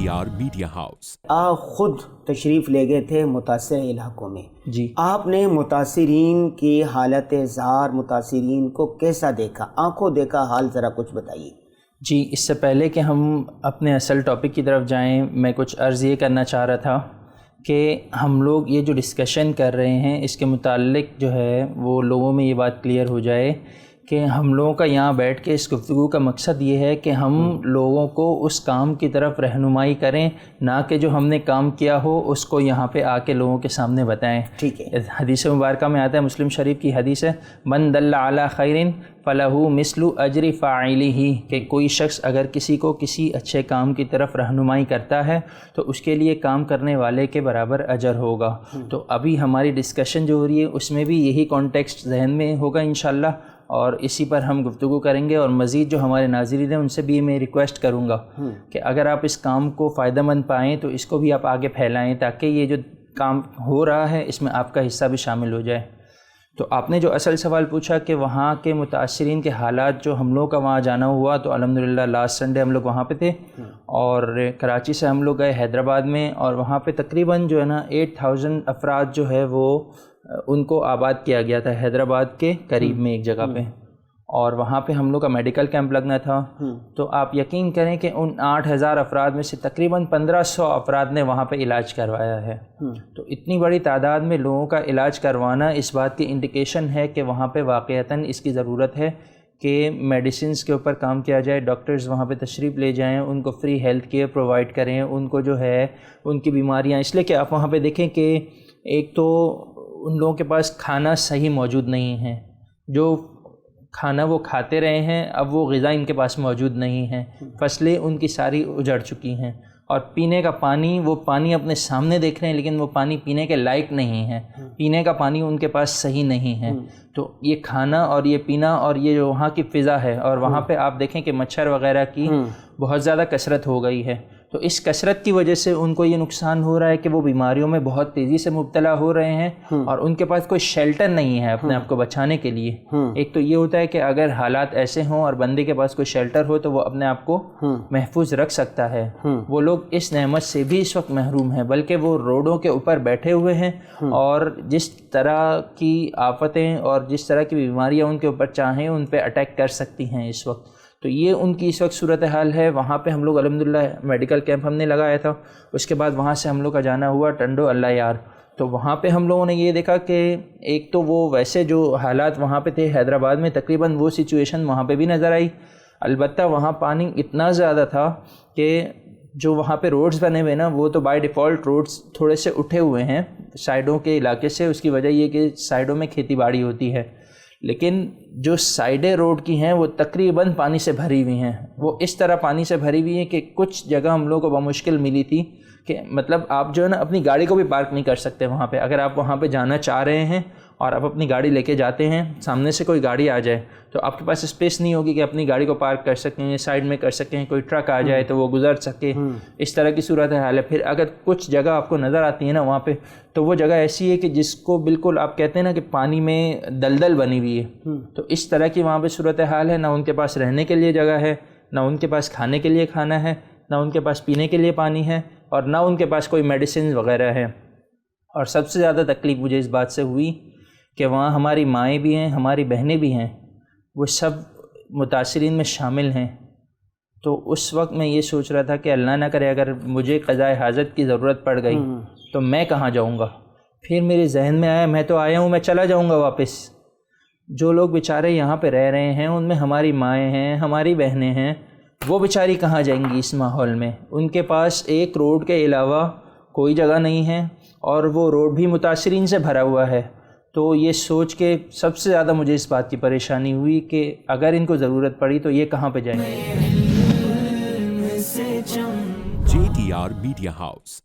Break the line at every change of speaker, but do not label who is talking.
JTR media house.
آپ خود تشریف لے گئے تھے متاثرہ علاقوں میں
جی،
آپ نے متاثرین کی حالت زار، متاثرین کو کیسا دیکھا، آنکھوں دیکھا حال ذرا کچھ بتائیے۔
جی، اس سے پہلے کہ ہم اپنے اصل ٹاپک کی طرف جائیں، میں کچھ عرض یہ کرنا چاہ رہا تھا کہ ہم لوگ یہ جو ڈسکشن کر رہے ہیں اس کے متعلق جو ہے وہ لوگوں میں یہ بات کلیئر ہو جائے کہ ہم لوگوں کا یہاں بیٹھ کے اس گفتگو کا مقصد یہ ہے کہ ہم لوگوں کو اس کام کی طرف رہنمائی کریں، نہ کہ جو ہم نے کام کیا ہو اس کو یہاں پہ آ کے لوگوں کے سامنے بتائیں۔
ٹھیک ہے،
حدیث مبارکہ میں آتا ہے، مسلم شریف کی حدیث ہے، من دل علی خیر فلہ مثل اجر فاعلہ، کہ کوئی شخص اگر کسی کو کسی اچھے کام کی طرف رہنمائی کرتا ہے تو اس کے لیے کام کرنے والے کے برابر اجر ہوگا۔ تو ابھی ہماری ڈسکشن جو ہو رہی ہے اس میں بھی یہی کانٹیکسٹ ذہن میں ہوگا انشاءاللہ، اور اسی پر ہم گفتگو کریں گے۔ اور مزید جو ہمارے ناظرین ہیں ان سے بھی میں ریکویسٹ کروں گا کہ اگر آپ اس کام کو فائدہ مند پائیں تو اس کو بھی آپ آگے پھیلائیں، تاکہ یہ جو کام ہو رہا ہے اس میں آپ کا حصہ بھی شامل ہو جائے۔ تو آپ نے جو اصل سوال پوچھا کہ وہاں کے متاثرین کے حالات، جو ہم لوگ کا وہاں جانا ہوا تو الحمدللہ لاسٹ سنڈے ہم لوگ وہاں پہ تھے، اور کراچی سے ہم لوگ گئے حیدرآباد میں، اور وہاں پہ تقریباً جو ہے نا 8000 افراد جو ہے وہ ان کو آباد کیا گیا تھا حیدرآباد کے قریب میں ایک جگہ پہ، اور وہاں پہ ہم لوگ کا میڈیکل کیمپ لگنا تھا۔ تو آپ یقین کریں کہ ان 8000 افراد میں سے تقریباً 1500 افراد نے وہاں پہ علاج کروایا ہے۔ تو اتنی بڑی تعداد میں لوگوں کا علاج کروانا اس بات کی انڈیکیشن ہے کہ وہاں پہ واقعتاً اس کی ضرورت ہے کہ میڈیسنز کے اوپر کام کیا جائے، ڈاکٹرز وہاں پہ تشریف لے جائیں، ان کو فری ہیلتھ کیئر پرووائڈ کریں، ان کو جو ہے ان کی بیماریاں، اس لیے کہ آپ وہاں پہ دیکھیں کہ ایک تو ان لوگوں کے پاس کھانا صحیح موجود نہیں ہے، جو کھانا وہ کھاتے رہے ہیں اب وہ غذا ان کے پاس موجود نہیں ہے، فصلیں ان کی ساری اجڑ چکی ہیں، اور پینے کا پانی، وہ پانی اپنے سامنے دیکھ رہے ہیں لیکن وہ پانی پینے کے لائق نہیں ہے، پینے کا پانی ان کے پاس صحیح نہیں ہے۔ تو یہ کھانا اور یہ پینا اور یہ جو وہاں کی فضا ہے، اور وہاں پہ آپ دیکھیں کہ مچھر وغیرہ کی بہت زیادہ کثرت ہو گئی ہے، تو اس کثرت کی وجہ سے ان کو یہ نقصان ہو رہا ہے کہ وہ بیماریوں میں بہت تیزی سے مبتلا ہو رہے ہیں، اور ان کے پاس کوئی شیلٹر نہیں ہے اپنے آپ کو بچانے کے لیے۔ ایک تو یہ ہوتا ہے کہ اگر حالات ایسے ہوں اور بندے کے پاس کوئی شیلٹر ہو تو وہ اپنے آپ کو محفوظ رکھ سکتا ہے۔ وہ لوگ اس نعمت سے بھی اس وقت محروم ہیں، بلکہ وہ روڈوں کے اوپر بیٹھے ہوئے ہیں، اور جس طرح کی آفتیں اور جس طرح کی بیماریاں ان کے اوپر چاہیں ان پہ اٹیک کر سکتی ہیں اس وقت۔ تو یہ ان کی اس وقت صورتحال ہے۔ وہاں پہ ہم لوگ الحمدللہ میڈیکل کیمپ ہم نے لگایا تھا، اس کے بعد وہاں سے ہم لوگ کا جانا ہوا ٹنڈو اللہ یار۔ تو وہاں پہ ہم لوگوں نے یہ دیکھا کہ ایک تو وہ ویسے جو حالات وہاں پہ تھے حیدرآباد میں، تقریباً وہ سچویشن وہاں پہ بھی نظر آئی، البتہ وہاں پانی اتنا زیادہ تھا کہ جو وہاں پہ روڈز بنے ہوئے نا، وہ تو بائی ڈیفالٹ روڈز تھوڑے سے اٹھے ہوئے ہیں سائڈوں کے علاقے سے، اس کی وجہ یہ کہ سائڈوں میں کھیتی باڑی ہوتی ہے، لیکن جو سائڈیں روڈ کی ہیں وہ تقریباً پانی سے بھری ہوئی ہیں۔ وہ اس طرح پانی سے بھری ہوئی ہیں کہ کچھ جگہ ہم لوگوں کو بمشکل ملی تھی کہ مطلب آپ جو ہے نا اپنی گاڑی کو بھی پارک نہیں کر سکتے وہاں پہ۔ اگر آپ وہاں پہ جانا چاہ رہے ہیں اور آپ اپنی گاڑی لے کے جاتے ہیں، سامنے سے کوئی گاڑی آ جائے تو آپ کے پاس اسپیس نہیں ہوگی کہ اپنی گاڑی کو پارک کر سکیں، سائڈ میں کر سکیں، کوئی ٹرک آ جائے تو وہ گزر سکے، اس طرح کی صورت حال ہے۔ پھر اگر کچھ جگہ آپ کو نظر آتی ہے نا وہاں پہ، تو وہ جگہ ایسی ہے کہ جس کو بالکل آپ کہتے ہیں نا کہ پانی میں دلدل بنی ہوئی ہے، تو اس طرح کی وہاں پہ صورت حال ہے۔ نہ ان کے پاس رہنے کے لیے جگہ ہے، نہ ان کے پاس کھانے کے لیے کھانا ہے، نہ ان کے پاس پینے کے لیے پانی ہے، اور نہ ان کے پاس کوئی میڈیسنز وغیرہ ہے۔ اور سب سے زیادہ تکلیف مجھے اس بات سے ہوئی کہ وہاں ہماری مائیں بھی ہیں، ہماری بہنیں بھی ہیں، وہ سب متاثرین میں شامل ہیں۔ تو اس وقت میں یہ سوچ رہا تھا کہ اللہ نہ کرے اگر مجھے قضائے حاجت کی ضرورت پڑ گئی تو میں کہاں جاؤں گا۔ پھر میرے ذہن میں آیا میں تو آیا ہوں، میں چلا جاؤں گا واپس۔ جو لوگ بیچارے یہاں پہ رہ رہے ہیں ان میں ہماری مائیں ہیں، ہماری بہنیں ہیں، وہ بیچاری کہاں جائیں گی اس ماحول میں؟ ان کے پاس ایک روڈ کے علاوہ کوئی جگہ نہیں ہے، اور وہ روڈ بھی متاثرین سے بھرا ہوا ہے۔ تو یہ سوچ کے سب سے زیادہ مجھے اس بات کی پریشانی ہوئی کہ اگر ان کو ضرورت پڑی تو یہ کہاں پہ جائیں گے۔
JTR media house.